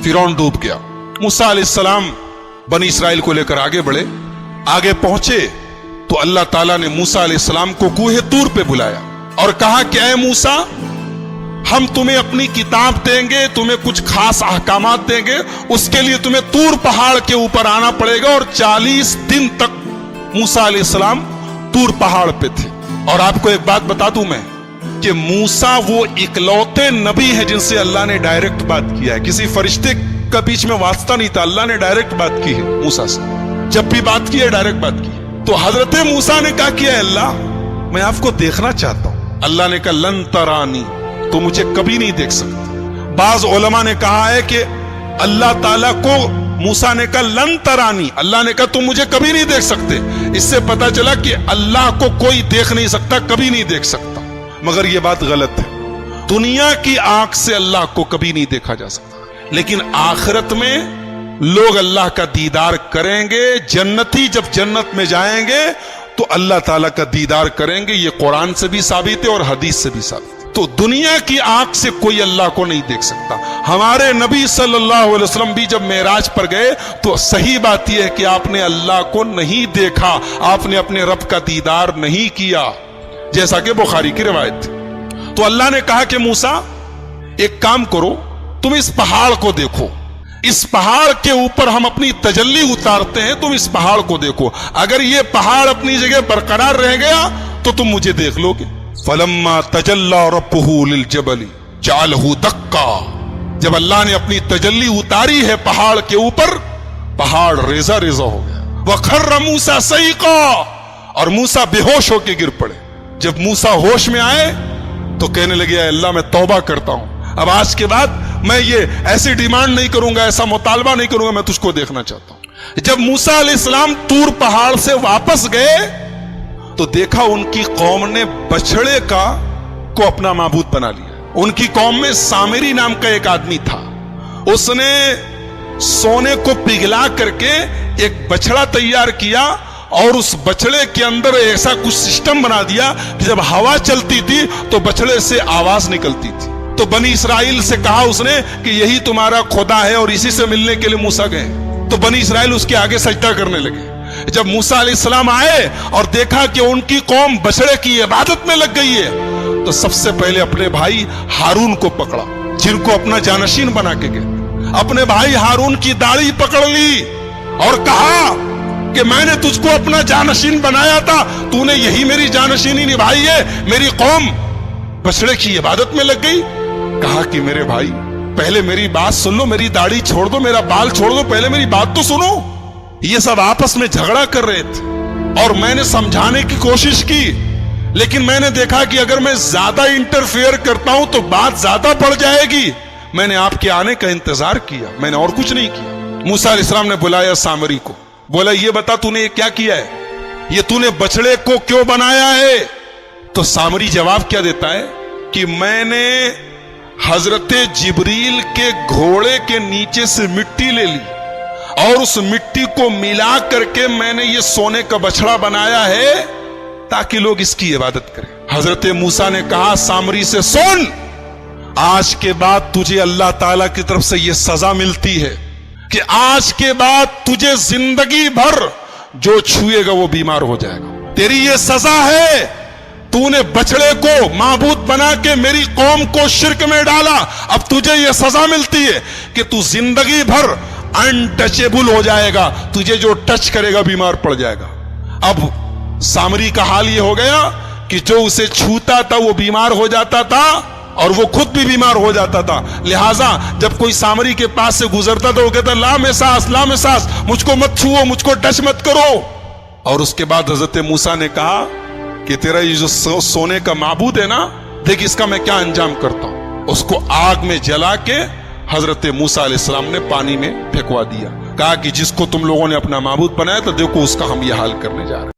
फिरौन डूब गया। मूसा अलैहिस्सलाम बनी इसराइल को लेकर आगे बढ़े। आगे पहुंचे तो अल्लाह ताला ने मूसा अलैहिस्सलाम को कूहे तूर पे बुलाया और कहा कि ऐ मूसा, हम तुम्हें अपनी किताब देंगे, तुम्हें कुछ खास अहकामात देंगे, उसके लिए तुम्हें तूर पहाड़ के ऊपर आना पड़ेगा। और 40 दिन तक मूसा अलैहिस्सलाम तूर पहाड़ पे थे। और आपको एक बात बता दूं मैं कि मूसा वो इकलौते नबी है जिनसे अल्लाह ने डायरेक्ट बात किया है। किसी फरिश्ते का बीच में वास्ता नहीं था, अल्लाह ने डायरेक्ट बात की है मूसा से। जब भी बात की है डायरेक्ट बात की है। तो हजरत मूसा ने कहा कि अल्लाह, मैं आपको देखना चाहता हूं। अल्लाह ने कहा लन तरानी, तो मुझे कभी नहीं देख सकते। बाज उलमा ने कहा है कि अल्लाह ताला को मूसा ने कहा लन तरानी, अल्लाह ने कहा तुम मुझे कभी नहीं देख सकते। इससे पता चला कि अल्लाह को कोई देख नहीं सकता, कभी नहीं देख सकता। मगर यह बात गलत है। दुनिया की आंख से अल्लाह को कभी नहीं देखा जा सकता, लेकिन आखिरत में लोग अल्लाह का दीदार करेंगे। जन्नती जब जन्नत में जाएंगे तो अल्लाह ताला का दीदार करेंगे। ये कुरान से भी साबित है और हदीस से भी साबित है। तो दुनिया की आंख से कोई अल्लाह को नहीं देख सकता। हमारे नबी सल्लल्लाहु अलैहि वसल्लम भी जब मेराज पर गए तो सही बात यह है कि आपने अल्लाह को नहीं देखा, आपने अपने रब का दीदार नहीं किया, जैसा कि बुखारी की रिवायत थी। तो अल्लाह ने कहा कि मूसा, एक काम करो, तुम इस पहाड़ को देखो, इस पहाड़ के ऊपर हम अपनी तजल्ली उतारते हैं, तुम इस पहाड़ को देखो। अगर ये पहाड़ अपनी जगह बरकरार रह गया तो तुम मुझे देख लोगे। फलम्मा तजल्ला रब्बुहु लिल जबली जअलहु दक्का, जब अल्लाह ने अपनी तजल्ली उतारी है पहाड़ के ऊपर, पहाड़ रेजा रेजा हो गया। वखर्र मूसा सईका, और मूसा बेहोश होकर गिर पड़े। जब मूसा होश में आए तो कहने लगे अल्लाह, मैं तौबा करता हूं, अब आज के बाद मैं ये ऐसी डिमांड नहीं करूंगा, ऐसा मुतालबा नहीं करूंगा, मैं तुझको देखना चाहता हूं। जब मूसा अलैहिस्सलाम तूर पहाड़ से वापस गए तो देखा उनकी कौम ने बछड़े को अपना माबूद बना लिया। उनकी कौम में सामिरी नाम का एक आदमी था, उसने सोने को पिघला करके एक बछड़ा तैयार किया और उस बछड़े के अंदर ऐसा कुछ सिस्टम बना दिया कि जब हवा चलती थी तो बछड़े से आवाज निकलती थी। तो बनी इसराइल से कहा उसने कि यही तुम्हारा खुदा है, और इसी से मिलने के लिए मूसा गए। तो बनी इसराइल उसके आगे सजदा करने लगे। जब मूसा अलैहिस्सलाम आए और देखा कि उनकी कौम बछड़े की इबादत में लग गई है, तो सबसे पहले अपने भाई हारून को पकड़ा, जिनको अपना जानशीन बना के गए। अपने भाई हारून की दाढ़ी पकड़ ली और कहा कि मैंने तुझको अपना जानशीन बनाया था, तूने यही मेरी जानशीनी निभाई है, मेरी कौम बछड़े की इबादत में लग गई। कहा कि मेरे भाई, पहले मेरी बात सुन लो, मेरी दाढ़ी छोड़ दो, मेरा बाल छोड़ दो, पहले मेरी बात तो सुनो। ये सब आपस में झगड़ा कर रहे थे और मैंने समझाने की कोशिश की, लेकिन मैंने देखा कि अगर मैं ज्यादा इंटरफेयर करता हूं तो बात ज्यादा बढ़ जाएगी। मैंने आपके आने का इंतजार किया, मैंने और कुछ नहीं किया। मूसा अलैहिस्सलाम ने बुलाया सामरी को, बोला ये बता तूने ये क्या किया है, ये तूने बछड़े को क्यों बनाया है? तो सामरी जवाब क्या देता है कि मैंने हजरत जिब्रील के घोड़े के नीचे से मिट्टी ले ली और उस मिट्टी को मिला करके मैंने ये सोने का बछड़ा बनाया है ताकि लोग इसकी इबादत करें। हजरत मूसा ने कहा सामरी से, सुन, आज के बाद तुझे अल्लाह ताला की तरफ से यह सजा मिलती है कि आज के बाद तुझे जिंदगी भर जो छुएगा वो बीमार हो जाएगा। तेरी ये सजा है, तूने बछड़े को माबूद बना के मेरी कौम को शिर्क में डाला। अब तुझे यह सजा मिलती है कि तू जिंदगी भर अनटचेबल हो जाएगा, तुझे जो टच करेगा बीमार पड़ जाएगा। अब सामरी का हाल यह हो गया कि जो उसे छूता था वो बीमार हो जाता था और वो खुद भी बीमार हो जाता था। लिहाजा जब कोई सामरी के पास से गुजरता था वो कहता ला में सांस, मुझको मत छुओ, मुझको टच मत करो। और उसके बाद हजरत मूसा ने कहा कि तेरा ये जो सोने का माबूद है ना, देख इसका मैं क्या अंजाम करता हूं। उसको आग में जला के हजरत मूसा अलैहिस्सलाम ने पानी में फेंकवा दिया। कहा कि जिसको तुम लोगों ने अपना माबूद बनाया तो देखो उसका हम ये हाल करने जा रहे हैं।